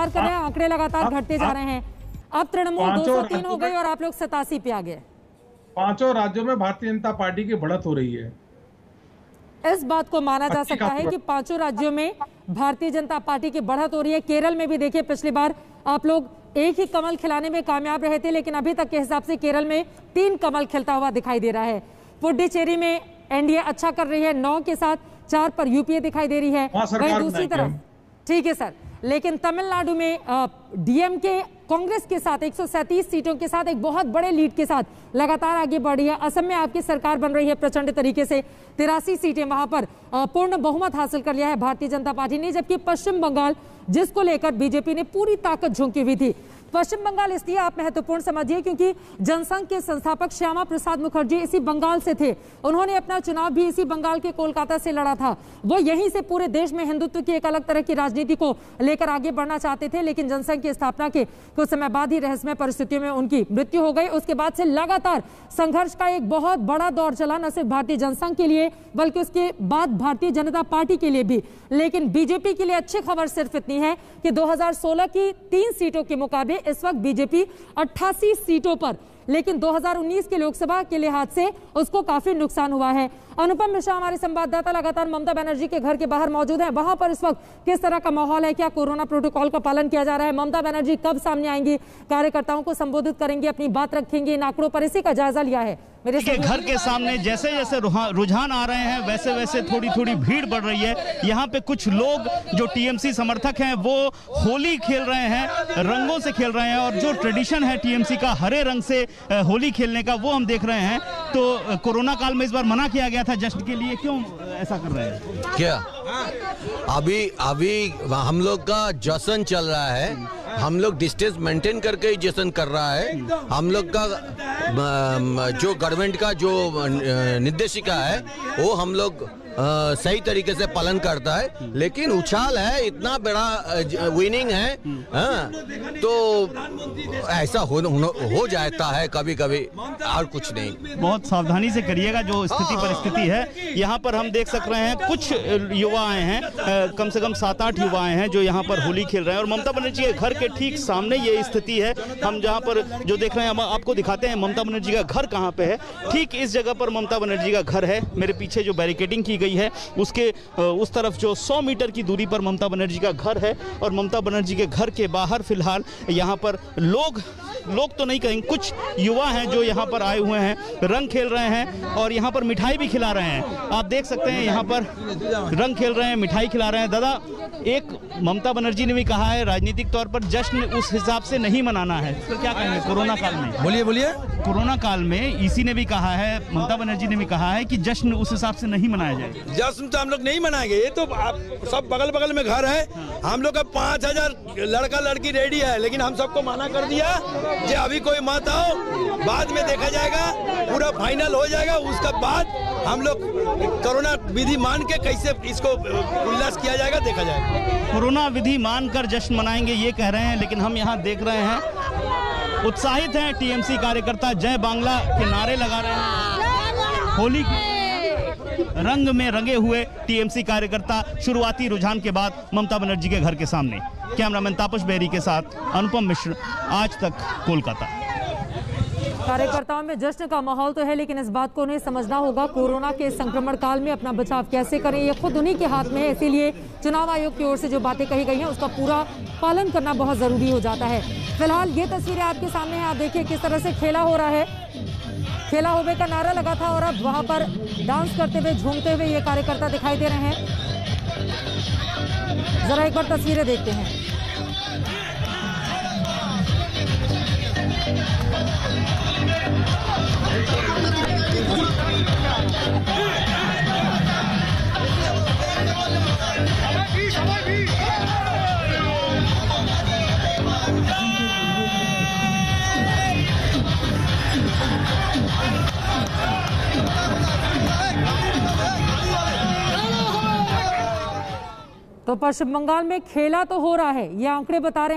इंतजार कर रहे हैं, आंकड़े लगातार घटते जा रहे हैं। अब तृणमूल 203 हो गई और आप लोग 87 पे आ गए। 5 राज्यों में भारतीय जनता पार्टी की बढ़त हो रही है। इस बात को माना जा सकता है कि 5 राज्यों में भारतीय जनता पार्टी की बढ़त हो रही है। केरल में भी देखिए, पिछली बार आप लोग एक ही कमल खिलाने में कामयाब रहे थे, लेकिन अभी तक के हिसाब से केरल में 3 कमल खिलता हुआ दिखाई दे रहा है। पुडुचेरी में एनडीए अच्छा कर रही है, 9 के साथ 4 पर यूपीए दिखाई दे रही है। वहीं दूसरी तरफ ठीक है सर, लेकिन तमिलनाडु में डीएमके कांग्रेस के साथ 137 सीटों के साथ एक बहुत बड़े लीड के साथ लगातार आगे बढ़ रही है। असम में आपकी सरकार बन रही है प्रचंड तरीके से, 83 सीटें वहां पर पूर्ण बहुमत हासिल कर लिया है भारतीय जनता पार्टी ने। जबकि पश्चिम बंगाल, जिसको लेकर बीजेपी ने पूरी ताकत झोंकी हुई थी, पश्चिम बंगाल इसलिए आप महत्वपूर्ण समझिए क्योंकि जनसंघ के संस्थापक श्यामा प्रसाद मुखर्जी इसी बंगाल से थे। उन्होंने अपना चुनाव भी इसी बंगाल के कोलकाता से लड़ा था। वो यहीं से पूरे देश में हिंदुत्व की एक अलग तरह की राजनीति को लेकर आगे बढ़ना चाहते थे, लेकिन जनसंघ की स्थापना के कुछ समय बाद ही रहस्यमय परिस्थितियों में उनकी मृत्यु हो गई। उसके बाद से लगातार संघर्ष का एक बहुत बड़ा दौर चला, न सिर्फ भारतीय जनसंघ के लिए बल्कि उसके बाद भारतीय जनता पार्टी के लिए भी। लेकिन बीजेपी के लिए अच्छी खबर सिर्फ इतनी है कि 2016 की 3 सीटों के मुकाबले इस वक्त बीजेपी 88 सीटों पर, लेकिन 2019 के लोकसभा के लिहाज से उसको काफी नुकसान हुआ है। अनुपम मिश्रा हमारे संवाददाता लगातार ममता बनर्जी के घर के बाहर मौजूद हैं। वहां पर इस वक्त किस तरह का माहौल है, क्या कोरोना प्रोटोकॉल का पालन किया जा रहा है? ममता बनर्जी कब सामने आएंगी, कार्यकर्ताओं को संबोधित करेंगी, अपनी बात रखेंगी, इन आंकड़ों पर इसी का जायजा लिया है। मेरे घर के सामने जैसे जैसे रुझान आ रहे हैं वैसे वैसे थोड़ी थोड़ी भीड़ बढ़ रही है। यहाँ पे कुछ लोग जो टीएमसी समर्थक हैं वो होली खेल रहे हैं, रंगों से खेल रहे हैं, और जो ट्रेडिशन है टीएमसी का हरे रंग से होली खेलने का वो हम देख रहे हैं। तो कोरोना काल में इस बार मना किया गया था जश्न के लिए, क्यों ऐसा कर रहे हैं? क्या अभी हम लोग का जश्न चल रहा है, हम लोग डिस्टेंस मेंटेन करके ही जश्न कर रहा है। हम लोग का जो गवर्नमेंट का जो निर्देशिका है वो हम लोग सही तरीके से पालन करता है। लेकिन उछाल है, इतना बड़ा विनिंग है, तो ऐसा हो जाता है कभी कभी, और कुछ नहीं। बहुत सावधानी से करिएगा, जो स्थिति परिस्थिति है। यहाँ पर हम देख सक रहे हैं कुछ युवा आए हैं, कम से कम 7-8 युवा आए हैं जो यहाँ पर होली खेल रहे हैं। और ममता बनर्जी के घर के ठीक सामने ये स्थिति है। हम जहाँ पर जो देख रहे हैं, हम आपको दिखाते हैं ममता बनर्जी का घर कहाँ पे है। ठीक इस जगह पर ममता बनर्जी का घर है। मेरे पीछे जो बैरिकेडिंग की गई है उसके उस तरफ जो 100 मीटर की दूरी पर ममता बनर्जी का घर है। और ममता बनर्जी के घर के बाहर फिलहाल यहाँ पर लोग तो नहीं कहेंगे, कुछ युवा हैं जो यहाँ पर आए हुए हैं, रंग खेल रहे हैं और यहाँ पर मिठाई भी खिला रहे हैं। आप देख सकते हैं यहाँ पर रंग खेल रहे हैं, मिठाई खिला रहे हैं। दादा, एक ममता बनर्जी ने भी कहा है राजनीतिक तौर पर जश्न उस हिसाब से नहीं मनाना है, तो क्या कहेंगे कोरोना काल में? बोलिए। कोरोना काल में ईसी ने भी कहा है, ममता बनर्जी ने भी कहा है कि जश्न उस हिसाब से नहीं मनाया जाए। जश्न तो हम लोग नहीं मनाएंगे, ये तो आप सब बगल बगल में घर है। हम लोग का 5000 लड़का लड़की रेडी है, लेकिन हम सबको मना कर दिया कि अभी कोई मत आओ, बाद में देखा जाएगा, पूरा फाइनल हो जाएगा। उसका बाद हम लोग कोरोना विधि मान के कैसे इसको उल्लास किया जाएगा देखा जाएगा। कोरोना विधि मानकर जश्न मनाएंगे ये कह रहे हैं, लेकिन हम यहाँ देख रहे हैं उत्साहित हैं टीएमसी कार्यकर्ता, जय बांग्ला के नारे लगा रहे हैं। होली के रंग में रंगे हुए टीएमसी कार्यकर्ता शुरुआती रुझान के बाद ममता बनर्जी के घर के सामने। कैमरामैन तापस बेरी के साथ अनुपम मिश्र, आज तक, कोलकाता। कार्यकर्ताओं में जश्न का माहौल तो है, लेकिन इस बात को उन्हें समझना होगा कोरोना के संक्रमण काल में अपना बचाव कैसे करें, ये खुद उन्हीं के हाथ में है। इसीलिए चुनाव आयोग की ओर से जो बातें कही गई हैं उसका पूरा पालन करना बहुत जरूरी हो जाता है। फिलहाल ये तस्वीरें आपके सामने हैं, आप देखिए किस तरह से खेला हो रहा है। खेला होवे का नारा लगा था और अब वहां पर डांस करते हुए, झूमते हुए ये कार्यकर्ता दिखाई दे रहे हैं। जरा एक बार तस्वीरें देखते हैं। तो पश्चिम बंगाल में खेला तो हो रहा है, ये आंकड़े बता रहे हैं।